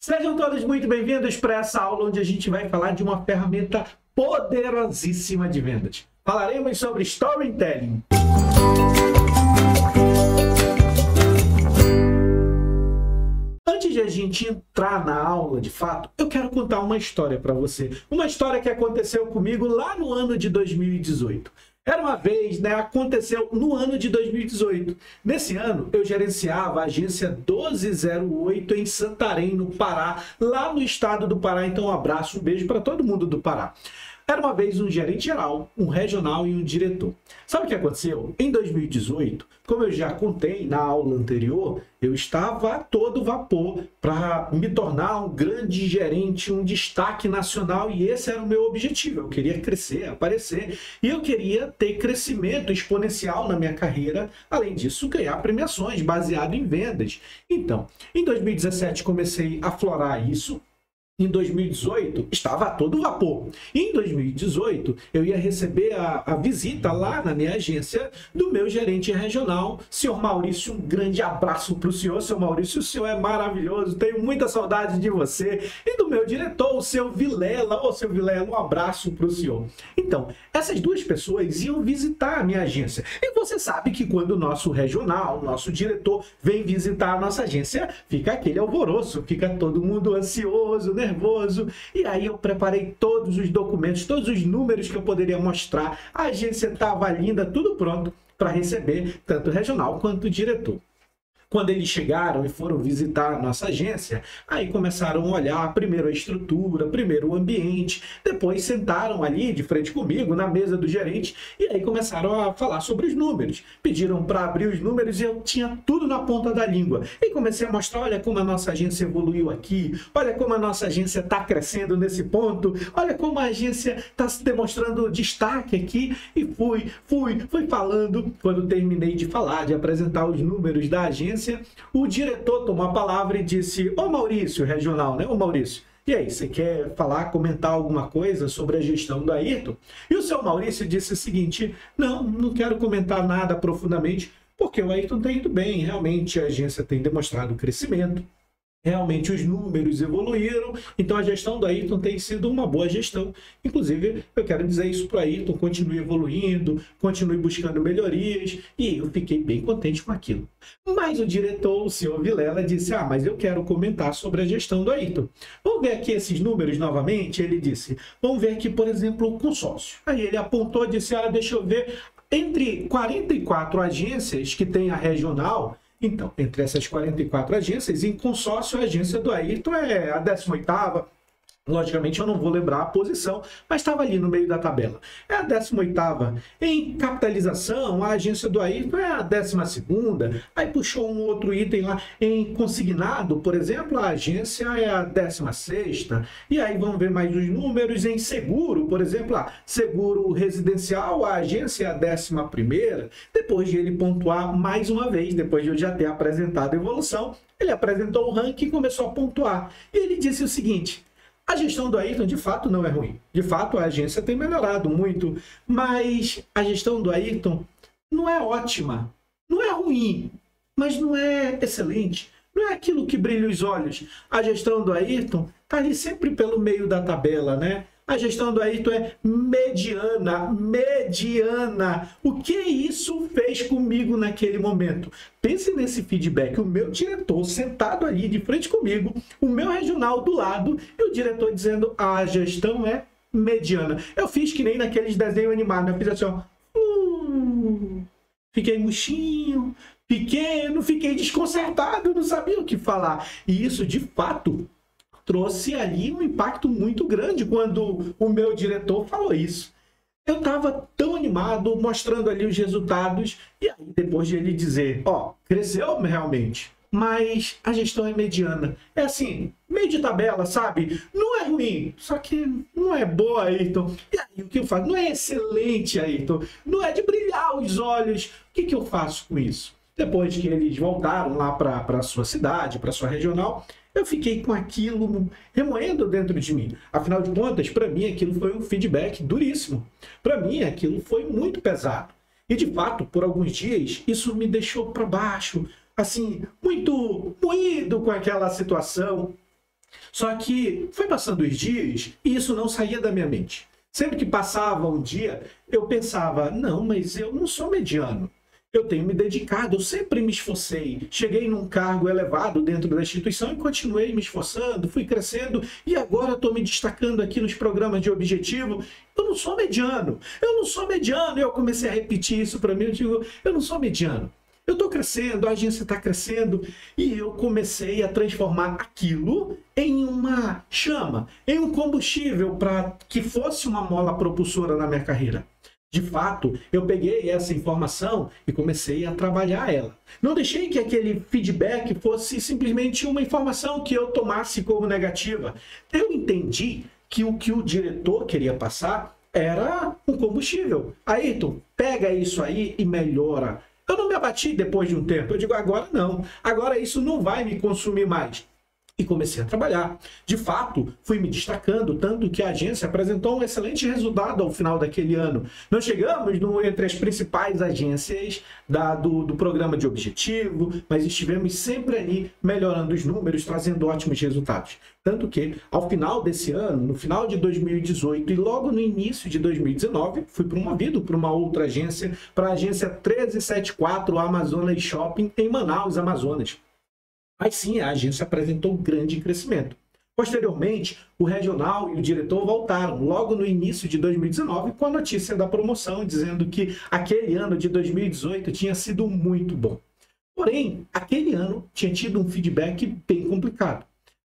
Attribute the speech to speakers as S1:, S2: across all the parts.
S1: Sejam todos muito bem-vindos para essa aula onde a gente vai falar de uma ferramenta poderosíssima de vendas. Falaremos sobre Storytelling. Antes de a gente entrar na aula, de fato, eu quero contar uma história para você. Uma história que aconteceu comigo lá no ano de 2018. Era uma vez, aconteceu no ano de 2018. Nesse ano, eu gerenciava a agência 1208 em Santarém, no Pará, lá no estado do Pará. Então, um abraço, um beijo para todo mundo do Pará. Era uma vez um gerente geral, um regional e um diretor. Sabe o que aconteceu? Em 2018, como eu já contei na aula anterior, eu estava a todo vapor para me tornar um grande gerente, um destaque nacional, e esse era o meu objetivo. Eu queria crescer, aparecer, e eu queria ter crescimento exponencial na minha carreira, além disso, ganhar premiações baseado em vendas. Então, em 2017 comecei a aflorar isso. Em 2018, estava a todo vapor. Em 2018, eu ia receber a visita lá na minha agência do meu gerente regional, senhor Maurício. Um grande abraço para o senhor. Senhor Maurício, o senhor é maravilhoso, tenho muita saudade de você. E do meu diretor, o seu Vilela. Ô, seu Vilela, um abraço para o senhor. Então, essas duas pessoas iam visitar a minha agência. E você sabe que quando o nosso regional, o nosso diretor, vem visitar a nossa agência, fica aquele alvoroço, fica todo mundo ansioso, nervoso. E aí eu preparei todos os documentos, todos os números que eu poderia mostrar. A agência estava linda, tudo pronto para receber tanto o regional quanto o diretor. Quando eles chegaram e foram visitar a nossa agência, aí começaram a olhar primeiro a estrutura, primeiro o ambiente, depois sentaram ali de frente comigo, na mesa do gerente, e aí começaram a falar sobre os números. Pediram para abrir os números e eu tinha tudo na ponta da língua. E comecei a mostrar, olha como a nossa agência evoluiu aqui, olha como a nossa agência está crescendo nesse ponto, olha como a agência está se demonstrando destaque aqui, e fui falando. Quando terminei de falar, de apresentar os números da agência, o diretor tomou a palavra e disse: ô Maurício, regional, né? Ô Maurício, e aí, você quer falar, comentar alguma coisa sobre a gestão do Ayrton? E o seu Maurício disse o seguinte: não quero comentar nada profundamente, porque o Ayrton está indo bem, realmente a agência tem demonstrado crescimento. Realmente os números evoluíram, então a gestão do Ayrton tem sido uma boa gestão. Inclusive, eu quero dizer isso para o Ayrton: continue evoluindo, continue buscando melhorias, e eu fiquei bem contente com aquilo. Mas o diretor, o senhor Vilela, disse: mas eu quero comentar sobre a gestão do Ayrton. Vamos ver aqui esses números novamente? Ele disse: vamos ver aqui, por exemplo, o consórcio. Aí ele apontou e disse: deixa eu ver, entre 44 agências que tem a regional. Então, entre essas 44 agências, em consórcio, a agência do Ayrton é a 18ª. Logicamente, eu não vou lembrar a posição, mas estava ali no meio da tabela. É a 18ª. Em capitalização, a agência do Ayrton é a 12ª. Aí puxou um outro item lá. Em consignado, por exemplo, a agência é a 16ª. E aí vamos ver mais os números. Em seguro, por exemplo, seguro residencial, a agência é a 11ª. Depois de ele pontuar mais uma vez, depois de eu já ter apresentado a evolução, ele apresentou o ranking e começou a pontuar. E ele disse o seguinte: a gestão do Ayrton, de fato, não é ruim. De fato, a agência tem melhorado muito. Mas a gestão do Ayrton não é ótima. Não é ruim, mas não é excelente. Não é aquilo que brilha os olhos. A gestão do Ayrton está ali sempre pelo meio da tabela, né? A gestão do Ayrton é mediana. O que isso fez comigo naquele momento? Pense nesse feedback. O meu diretor sentado ali de frente comigo, o meu regional do lado, e o diretor dizendo: a gestão é mediana. Eu fiz que nem naqueles desenhos animados. Eu fiz assim, ó. Fiquei murchinho, pequeno, fiquei desconcertado, não sabia o que falar. E isso, de fato, trouxe ali um impacto muito grande quando o meu diretor falou isso. Eu estava tão animado, mostrando ali os resultados, e aí depois de ele dizer: cresceu realmente, mas a gestão é mediana. É assim, meio de tabela, sabe? Não é ruim, só que não é boa, Ayrton. E aí o que eu faço? Não é excelente, Ayrton. Não é de brilhar os olhos. O que eu faço com isso? Depois que eles voltaram lá para a sua cidade, para a sua regional, eu fiquei com aquilo remoendo dentro de mim. Afinal de contas, para mim, aquilo foi um feedback duríssimo. Para mim, aquilo foi muito pesado. E, de fato, por alguns dias, isso me deixou para baixo, assim, muito moído com aquela situação. Só que foi passando os dias e isso não saía da minha mente. Sempre que passava um dia, eu pensava, não, mas eu não sou mediano. Eu tenho me dedicado, eu sempre me esforcei. Cheguei num cargo elevado dentro da instituição e continuei me esforçando, fui crescendo e agora estou me destacando aqui nos programas de objetivo. Eu não sou mediano, eu não sou mediano. E eu comecei a repetir isso para mim, eu digo, eu não sou mediano. Eu estou crescendo, a agência está crescendo e eu comecei a transformar aquilo em uma chama, em um combustível para que fosse uma mola propulsora na minha carreira. De fato, eu peguei essa informação e comecei a trabalhar ela. Não deixei que aquele feedback fosse simplesmente uma informação que eu tomasse como negativa. Eu entendi que o diretor queria passar era um combustível. Ayrton, pega isso aí e melhora. Eu não me abati depois de um tempo. Eu digo, agora não. Agora isso não vai me consumir mais. E comecei a trabalhar. De fato, fui me destacando, tanto que a agência apresentou um excelente resultado ao final daquele ano. Nós chegamos entre as principais agências do programa de objetivo, mas estivemos sempre ali melhorando os números, trazendo ótimos resultados. Tanto que, ao final desse ano, no final de 2018 e logo no início de 2019, fui promovido para uma outra agência, para a agência 1374 Amazonas Shopping, em Manaus, Amazonas. Mas sim, a agência apresentou grande crescimento. Posteriormente, o regional e o diretor voltaram, logo no início de 2019, com a notícia da promoção, dizendo que aquele ano de 2018 tinha sido muito bom. Porém, aquele ano tinha tido um feedback bem complicado.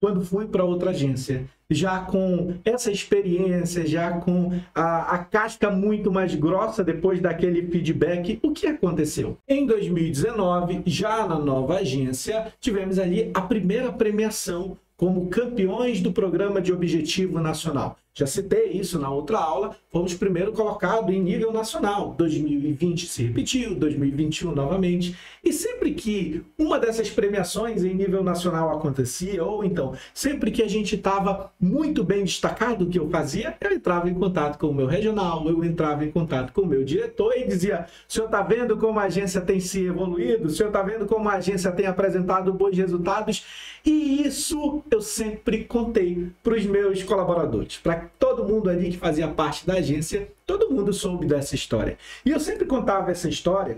S1: Quando fui para outra agência, já com essa experiência, já com a casca muito mais grossa depois daquele feedback, o que aconteceu? Em 2019, já na nova agência, tivemos ali a primeira premiação como campeões do programa de objetivo nacional. Já citei isso na outra aula, fomos primeiro colocados em nível nacional. 2020 se repetiu, 2021 novamente. E sempre que uma dessas premiações em nível nacional acontecia, ou então, sempre que a gente estava muito bem destacado o que eu fazia, eu entrava em contato com o meu regional, eu entrava em contato com o meu diretor e dizia, o senhor está vendo como a agência tem se evoluído? O senhor está vendo como a agência tem apresentado bons resultados? E isso eu sempre contei para os meus colaboradores, para todo mundo ali que fazia parte da agência, todo mundo soube dessa história. E eu sempre contava essa história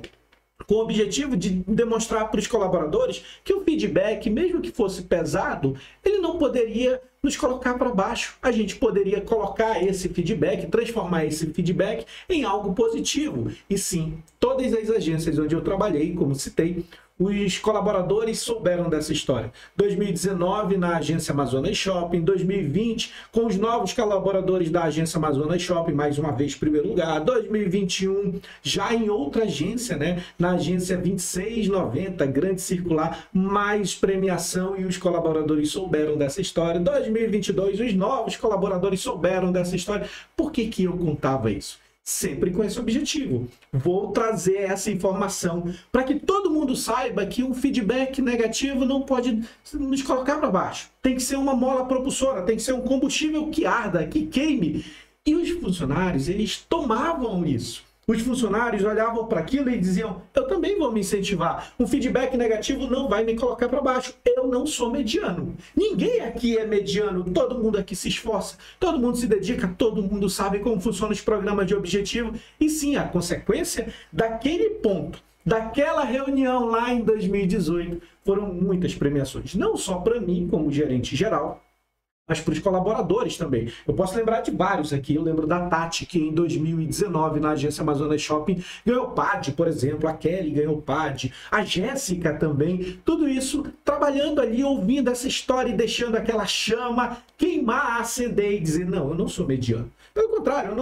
S1: com o objetivo de demonstrar para os colaboradores que o feedback, mesmo que fosse pesado, ele não poderia nos colocar para baixo. A gente poderia colocar esse feedback, transformar esse feedback em algo positivo. E sim, todas as agências onde eu trabalhei, como citei, os colaboradores souberam dessa história. 2019 na agência Amazonas Shopping, 2020 com os novos colaboradores da agência Amazonas Shopping, mais uma vez primeiro lugar, 2021 já em outra agência, né? Na agência 2690, Grande Circular, mais premiação e os colaboradores souberam dessa história. 2022 os novos colaboradores souberam dessa história. Por que eu contava isso? Sempre com esse objetivo. Vou trazer essa informação para que todo mundo saiba que um feedback negativo não pode nos colocar para baixo. Tem que ser uma mola propulsora, tem que ser um combustível que arda, que queime. E os funcionários, eles tomavam isso. Os funcionários olhavam para aquilo e diziam, eu também vou me incentivar. Um feedback negativo não vai me colocar para baixo. Eu não sou mediano. Ninguém aqui é mediano. Todo mundo aqui se esforça. Todo mundo se dedica. Todo mundo sabe como funcionam os programas de objetivo. E sim, a consequência daquele ponto, daquela reunião lá em 2018, foram muitas premiações. Não só para mim, como gerente geral, mas para os colaboradores também. Eu posso lembrar de vários aqui. Eu lembro da Tati, que em 2019, na agência Amazonas Shopping, ganhou PAD, por exemplo. A Kelly ganhou PAD. A Jéssica também. Tudo isso trabalhando ali, ouvindo essa história e deixando aquela chama queimar, acender e dizer, não, eu não sou mediano. Pelo contrário, eu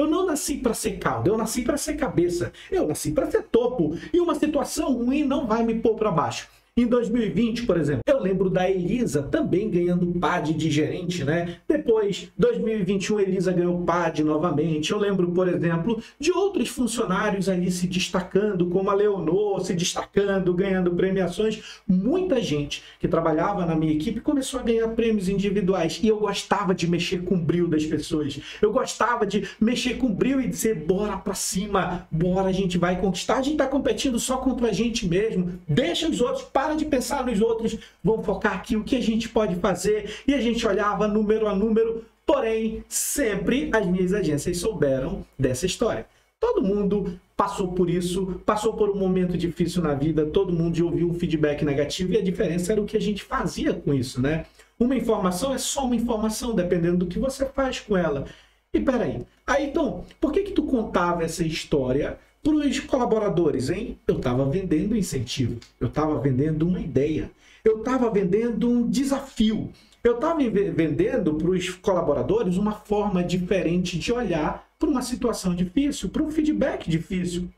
S1: não nasci para ser caldo, eu nasci para ser cabeça. Eu nasci para ser topo. E uma situação ruim não vai me pôr para baixo. Em 2020, por exemplo, eu lembro da Elisa também ganhando PAD de gerente, né? Depois, 2021, Elisa ganhou PAD novamente. Eu lembro, por exemplo, de outros funcionários ali se destacando, como a Leonor se destacando, ganhando premiações. Muita gente que trabalhava na minha equipe começou a ganhar prêmios individuais. E eu gostava de mexer com o brilho das pessoas. Eu gostava de mexer com o brilho e dizer, bora pra cima, bora, a gente vai conquistar. A gente tá competindo só contra a gente mesmo. Deixa os outros, para para de pensar nos outros, vamos focar aqui o que a gente pode fazer. E a gente olhava número a número, porém, sempre as minhas agências souberam dessa história. Todo mundo passou por isso, passou por um momento difícil na vida, todo mundo ouviu um feedback negativo e a diferença era o que a gente fazia com isso, né? Uma informação é só uma informação, dependendo do que você faz com ela. E peraí, então, por que tu contava essa história para os colaboradores, hein? Eu estava vendendo incentivo, eu estava vendendo uma ideia, eu estava vendendo um desafio, eu estava vendendo para os colaboradores uma forma diferente de olhar para uma situação difícil, para um feedback difícil.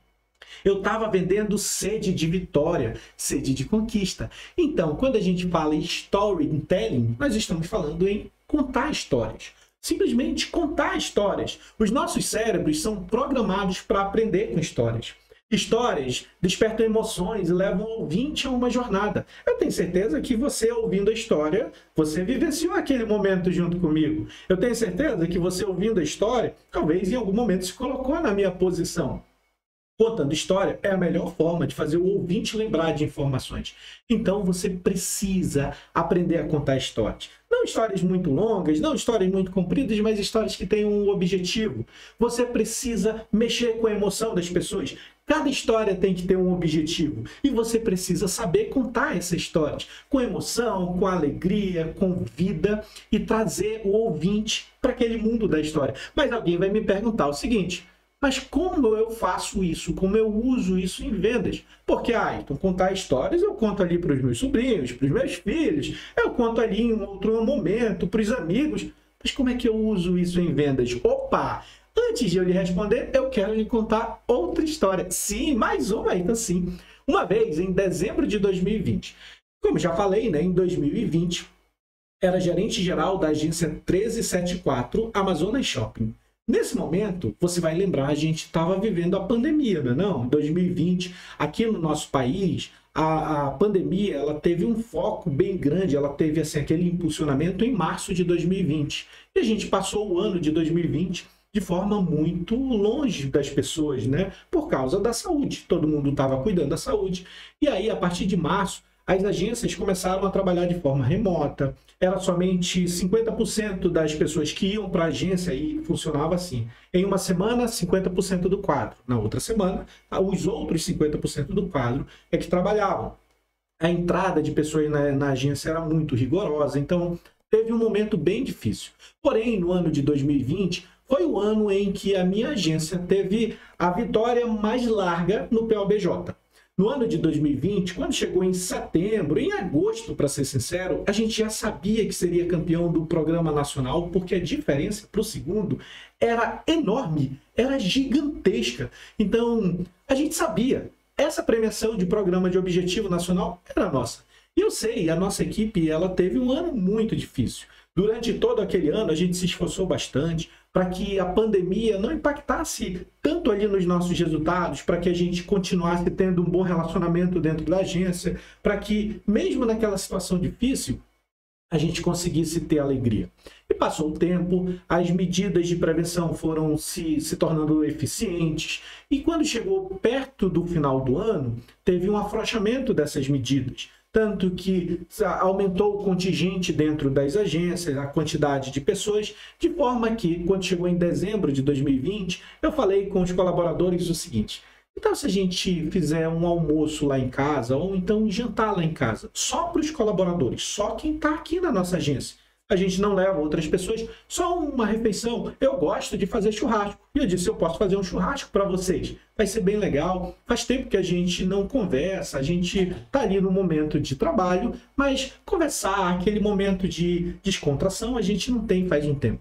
S1: Eu estava vendendo sede de vitória, sede de conquista. Então, quando a gente fala em storytelling, nós estamos falando em contar histórias. Simplesmente contar histórias. Os nossos cérebros são programados para aprender com histórias. Histórias despertam emoções e levam o ouvinte a uma jornada. Eu tenho certeza que você, ouvindo a história, você vivenciou aquele momento junto comigo. Eu tenho certeza que você, ouvindo a história, talvez em algum momento se colocou na minha posição. Contando história é a melhor forma de fazer o ouvinte lembrar de informações. Então você precisa aprender a contar histórias. Não histórias muito longas, não histórias muito compridas, mas histórias que tenham um objetivo. Você precisa mexer com a emoção das pessoas. Cada história tem que ter um objetivo. E você precisa saber contar essas histórias com emoção, com alegria, com vida e trazer o ouvinte para aquele mundo da história. Mas alguém vai me perguntar o seguinte: mas como eu faço isso? Como eu uso isso em vendas? Porque, então contar histórias eu conto ali para os meus sobrinhos, para os meus filhos, eu conto ali em um outro momento, para os amigos. Mas como é que eu uso isso em vendas? Opa! Antes de eu lhe responder, eu quero lhe contar outra história. Sim, mais uma ainda assim. Uma vez, em dezembro de 2020, como já falei, né, em 2020, era gerente geral da agência 1374 Amazonas Shopping. Nesse momento, você vai lembrar, a gente estava vivendo a pandemia, não é? Em 2020, aqui no nosso país, a pandemia ela teve um foco bem grande, ela teve assim, aquele impulsionamento em março de 2020. E a gente passou o ano de 2020 de forma muito longe das pessoas, né? Por causa da saúde. Todo mundo estava cuidando da saúde. E aí, a partir de março, as agências começaram a trabalhar de forma remota. Era somente 50% das pessoas que iam para a agência e funcionava assim. Em uma semana, 50% do quadro. Na outra semana, os outros 50% do quadro é que trabalhavam. A entrada de pessoas na agência era muito rigorosa, então teve um momento bem difícil. Porém, no ano de 2020, foi o ano em que a minha agência teve a vitória mais larga no POBJ. No ano de 2020, quando chegou em setembro, em agosto, para ser sincero, a gente já sabia que seria campeão do programa nacional, porque a diferença para o segundo era enorme, era gigantesca. Então, a gente sabia, essa premiação de programa de objetivo nacional era nossa. E eu sei, a nossa equipe ela teve um ano muito difícil. Durante todo aquele ano, a gente se esforçou bastante para que a pandemia não impactasse tanto ali nos nossos resultados, para que a gente continuasse tendo um bom relacionamento dentro da agência, para que, mesmo naquela situação difícil, a gente conseguisse ter alegria. E passou o tempo, as medidas de prevenção foram se tornando eficientes, e quando chegou perto do final do ano, teve um afrouxamento dessas medidas. Tanto que aumentou o contingente dentro das agências, a quantidade de pessoas, de forma que, quando chegou em dezembro de 2020, eu falei com os colaboradores o seguinte: então se a gente fizer um almoço lá em casa, ou então um jantar lá em casa, só para os colaboradores, só quem está aqui na nossa agência, a gente não leva outras pessoas, só uma refeição. Eu gosto de fazer churrasco. E eu disse, eu posso fazer um churrasco para vocês. Vai ser bem legal. Faz tempo que a gente não conversa, a gente está ali no momento de trabalho, mas conversar, aquele momento de descontração, a gente não tem faz um tempo.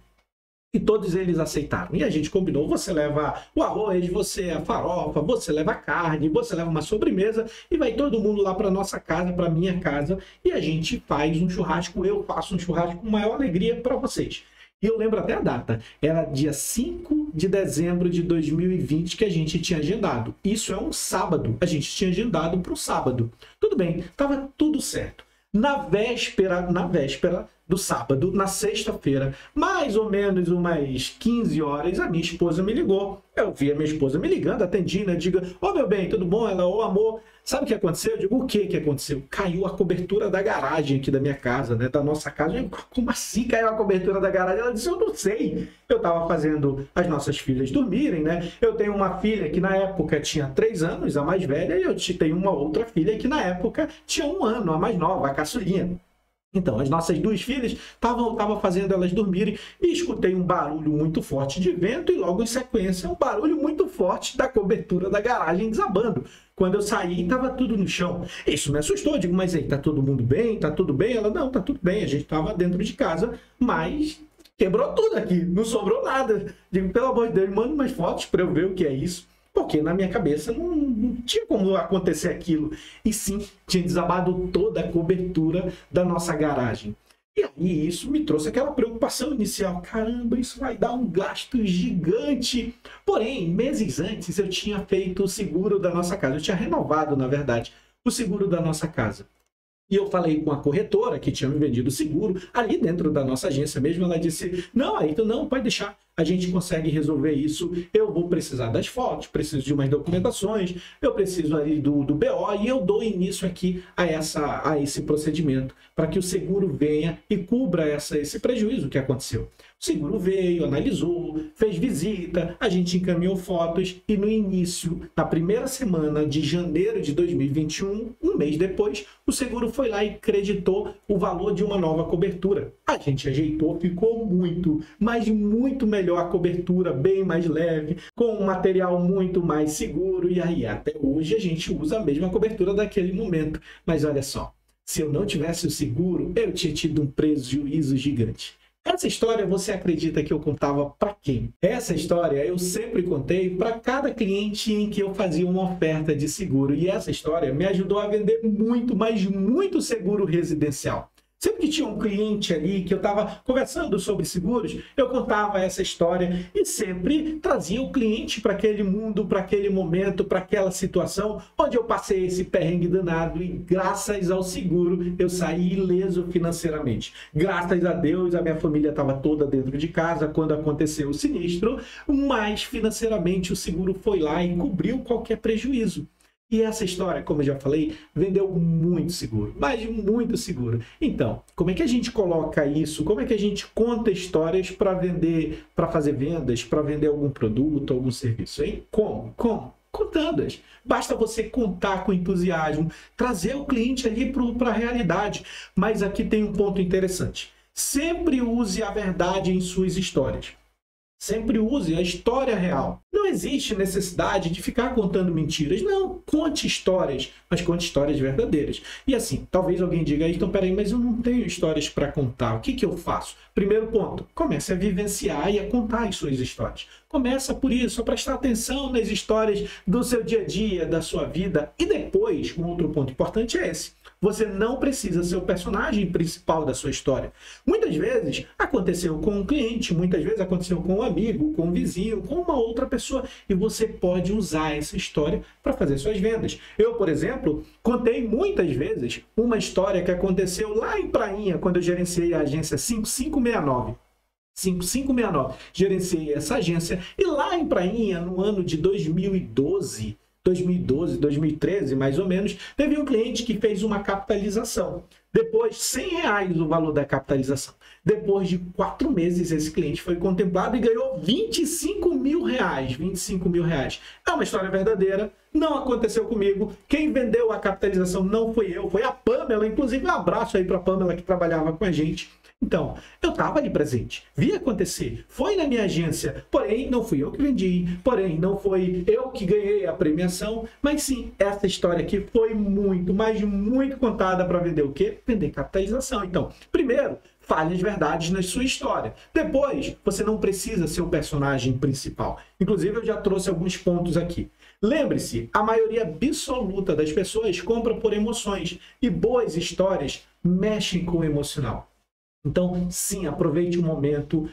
S1: E todos eles aceitaram. E a gente combinou, você leva o arroz, você a farofa, você leva a carne, você leva uma sobremesa e vai todo mundo lá para nossa casa, para minha casa, e a gente faz um churrasco, eu faço um churrasco com maior alegria para vocês. E eu lembro até a data, era dia 5 de dezembro de 2020 que a gente tinha agendado. Isso é um sábado, a gente tinha agendado para o sábado. Tudo bem, estava tudo certo. Na véspera do sábado, na sexta-feira, mais ou menos umas 15 horas, a minha esposa me ligou. Eu vi a minha esposa me ligando, atendi, né? Digo, ô meu bem, tudo bom? Ela, ô amor, sabe o que aconteceu? Eu digo, o que aconteceu? Caiu a cobertura da garagem aqui da minha casa, né? Da nossa casa. Eu digo, como assim caiu a cobertura da garagem? Ela disse, eu não sei. Eu estava fazendo as nossas filhas dormirem, né? Eu tenho uma filha que na época tinha 3 anos, a mais velha, e eu tenho uma outra filha que na época tinha 1 ano, a mais nova, a caçulinha. Então, as nossas 2 filhas estavam fazendo elas dormirem e escutei um barulho muito forte de vento e logo em sequência um barulho muito forte da cobertura da garagem desabando. Quando eu saí, estava tudo no chão. Isso me assustou. Eu digo, mas aí, tá todo mundo bem? Tá tudo bem? Ela, não, tá tudo bem. A gente estava dentro de casa, mas quebrou tudo aqui. Não sobrou nada. Digo, pelo amor de Deus, manda umas fotos para eu ver o que é isso. Porque na minha cabeça não tinha como acontecer aquilo. E sim, tinha desabado toda a cobertura da nossa garagem. E aí isso me trouxe aquela preocupação inicial. Caramba, isso vai dar um gasto gigante. Porém, meses antes eu tinha feito o seguro da nossa casa. Eu tinha renovado, na verdade, o seguro da nossa casa. E eu falei com a corretora que tinha me vendido o seguro, ali dentro da nossa agência mesmo, ela disse, não, Ayrton, não, pode deixar, a gente consegue resolver isso, eu vou precisar das fotos, preciso de umas documentações, eu preciso ali do BO e eu dou início aqui a esse procedimento, para que o seguro venha e cubra esse prejuízo que aconteceu. O seguro veio, analisou, fez visita, a gente encaminhou fotos e no início, na primeira semana de janeiro de 2021, um mês depois, o seguro foi lá e creditou o valor de uma nova cobertura. A gente ajeitou, ficou muito, mas muito melhor a cobertura, bem mais leve, com um material muito mais seguro. E aí, até hoje, a gente usa a mesma cobertura daquele momento. Mas olha só, se eu não tivesse o seguro, eu tinha tido um prejuízo gigante. Essa história você acredita que eu contava para quem? Essa história eu sempre contei para cada cliente em que eu fazia uma oferta de seguro. E essa história me ajudou a vender muito, mas muito seguro residencial. Sempre que tinha um cliente ali que eu estava conversando sobre seguros, eu contava essa história e sempre trazia o cliente para aquele mundo, para aquele momento, para aquela situação onde eu passei esse perrengue danado e graças ao seguro eu saí ileso financeiramente. Graças a Deus a minha família estava toda dentro de casa quando aconteceu o sinistro, mas financeiramente o seguro foi lá e cobriu qualquer prejuízo. E essa história, como eu já falei, vendeu muito seguro, mas muito seguro. Então, como é que a gente coloca isso? Como é que a gente conta histórias para vender, para fazer vendas, para vender algum produto, algum serviço, hein? Como? Contando-as. Basta você contar com entusiasmo, trazer o cliente ali para a realidade. Mas aqui tem um ponto interessante. Sempre use a verdade em suas histórias. Sempre use a história real. Não existe necessidade de ficar contando mentiras. Não, conte histórias, mas conte histórias verdadeiras. E assim, talvez alguém diga, então peraí, mas eu não tenho histórias para contar. O que eu faço? Primeiro ponto, comece a vivenciar e a contar as suas histórias. Começa por isso, a prestar atenção nas histórias do seu dia a dia, da sua vida. E depois, um outro ponto importante é esse. Você não precisa ser o personagem principal da sua história. Muitas vezes aconteceu com um cliente, muitas vezes aconteceu com um amigo, com um vizinho, com uma outra pessoa. E você pode usar essa história para fazer suas vendas. Eu, por exemplo, contei muitas vezes uma história que aconteceu lá em Prainha, quando eu gerenciei a agência 5569. 5569. Gerenciei essa agência. E lá em Prainha, no ano de 2012, 2013, mais ou menos, teve um cliente que fez uma capitalização. Depois, R$100 o valor da capitalização. Depois de 4 meses, esse cliente foi contemplado e ganhou R$25 mil. R$25 mil. É uma história verdadeira, não aconteceu comigo. Quem vendeu a capitalização não fui eu, foi a Pamela. Inclusive, um abraço aí para a Pamela que trabalhava com a gente. Então, eu estava ali presente, vi acontecer, foi na minha agência, porém não fui eu que vendi, porém não foi eu que ganhei a premiação, mas sim, essa história aqui foi muito, mas muito contada para vender o quê? Vender capitalização. Então, primeiro, fale as verdades na sua história. Depois, você não precisa ser o personagem principal. Inclusive, eu já trouxe alguns pontos aqui. Lembre-se, a maioria absoluta das pessoas compra por emoções e boas histórias mexem com o emocional. Então, sim, aproveite um momento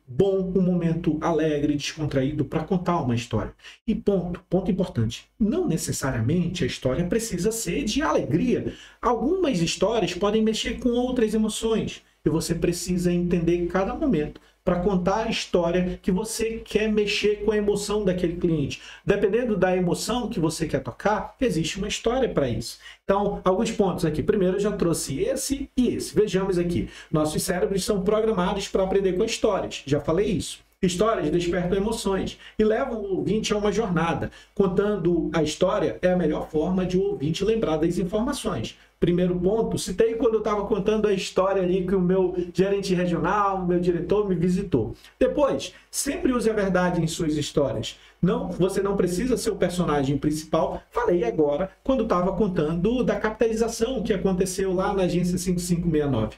S1: bom, um momento alegre, descontraído para contar uma história. E ponto importante, não necessariamente a história precisa ser de alegria. Algumas histórias podem mexer com outras emoções e você precisa entender cada momento para contar a história que você quer mexer com a emoção daquele cliente. Dependendo da emoção que você quer tocar, existe uma história para isso. Então, alguns pontos aqui. Primeiro, eu já trouxe esse e esse. Vejamos aqui. Nossos cérebros são programados para aprender com histórias. Já falei isso. Histórias despertam emoções e levam o ouvinte a uma jornada. Contando a história é a melhor forma de o ouvinte lembrar das informações. Primeiro ponto, citei quando eu estava contando a história ali que o meu gerente regional, o meu diretor me visitou. Depois, sempre use a verdade em suas histórias. Não, você não precisa ser o personagem principal. Falei agora quando estava contando da capitalização que aconteceu lá na agência 5569.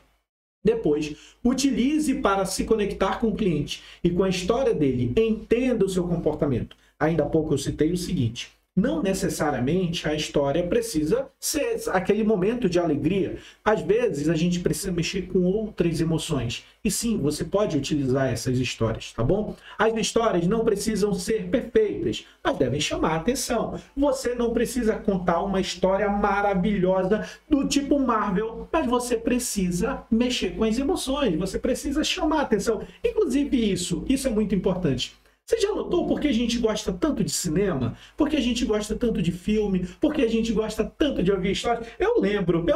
S1: Depois, utilize para se conectar com o cliente e com a história dele. Entenda o seu comportamento. Ainda há pouco eu citei o seguinte: não necessariamente a história precisa ser aquele momento de alegria. Às vezes, a gente precisa mexer com outras emoções. E sim, você pode utilizar essas histórias, tá bom? As histórias não precisam ser perfeitas, mas devem chamar a atenção. Você não precisa contar uma história maravilhosa do tipo Marvel, mas você precisa mexer com as emoções, você precisa chamar a atenção. Inclusive isso é muito importante. Você já notou por que a gente gosta tanto de cinema? Por que a gente gosta tanto de filme? Por que a gente gosta tanto de ouvir histórias? Eu lembro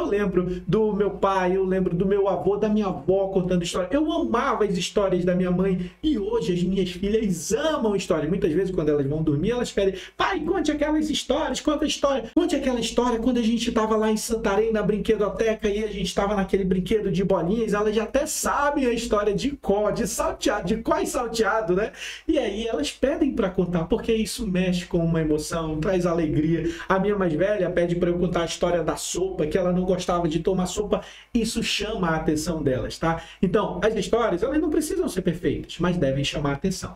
S1: do meu pai, eu lembro do meu avô, da minha avó contando histórias. Eu amava as histórias da minha mãe e hoje as minhas filhas amam histórias. Muitas vezes quando elas vão dormir, elas pedem: pai, conte aquelas histórias, conta a história. Conte aquela história quando a gente estava lá em Santarém, na brinquedoteca, e a gente estava naquele brinquedo de bolinhas. Elas já até sabem a história de có, de salteado, de có e salteado, né? E aí elas pedem para contar, porque isso mexe com uma emoção, traz alegria. A minha mais velha pede para eu contar a história da sopa, que ela não gostava de tomar sopa. Isso chama a atenção delas, tá? Então, as histórias, elas não precisam ser perfeitas, mas devem chamar a atenção.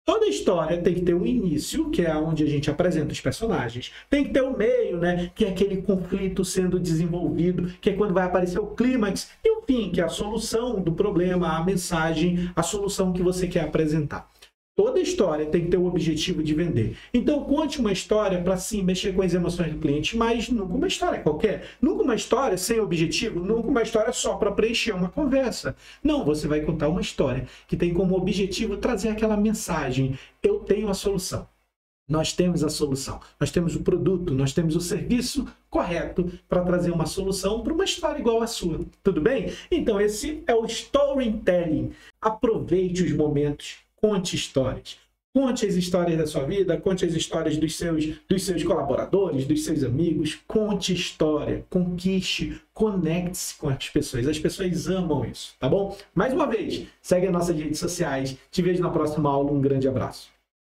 S1: Toda história tem que ter um início, que é onde a gente apresenta os personagens. Tem que ter um meio, né? Que é aquele conflito sendo desenvolvido, que é quando vai aparecer o clímax. E o fim, que é a solução do problema, a mensagem, a solução que você quer apresentar. Toda história tem que ter o objetivo de vender. Então, conte uma história para, sim, mexer com as emoções do cliente, mas nunca uma história qualquer. Nunca uma história sem objetivo, nunca uma história só para preencher uma conversa. Não, você vai contar uma história que tem como objetivo trazer aquela mensagem: eu tenho a solução. Nós temos a solução, nós temos o produto, nós temos o serviço correto para trazer uma solução para uma história igual à sua. Tudo bem? Então, esse é o storytelling. Aproveite os momentos. Conte histórias. Conte as histórias da sua vida, conte as histórias dos seus colaboradores, dos seus amigos. Conte história, conquiste, conecte-se com as pessoas. As pessoas amam isso, tá bom? Mais uma vez, segue as nossas redes sociais. Te vejo na próxima aula. Um grande abraço.